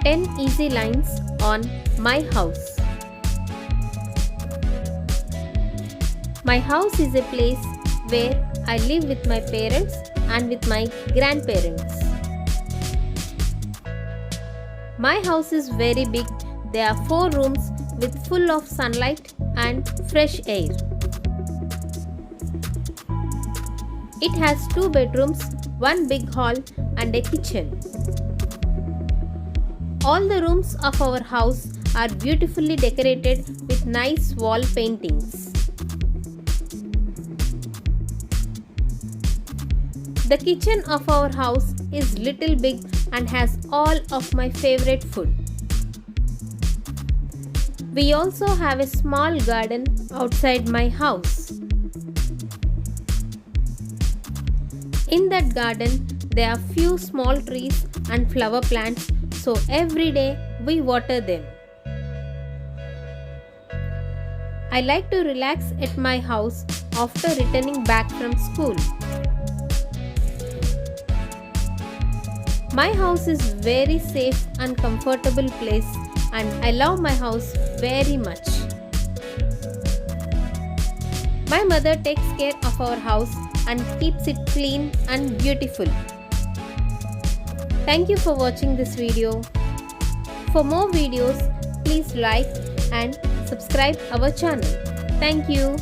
10 easy lines on my house. My house is a place where I live with my parents and with my grandparents. My house is very big. There are 4 rooms with full of sunlight and fresh air. It has 2 bedrooms, 1 big hall and a kitchen. All the rooms of our house are beautifully decorated with nice wall paintings. The kitchen of our house is little big and has all of my favorite food. We also have a small garden outside my house. In that garden, there are few small trees and flower plants, so every day we water them. I like to relax at my house after returning back from school. My house is very safe and comfortable place and I love my house very much. My mother takes care of our house and keeps it clean and beautiful. Thank you for watching this video. For more videos, please like and subscribe our channel. Thank you.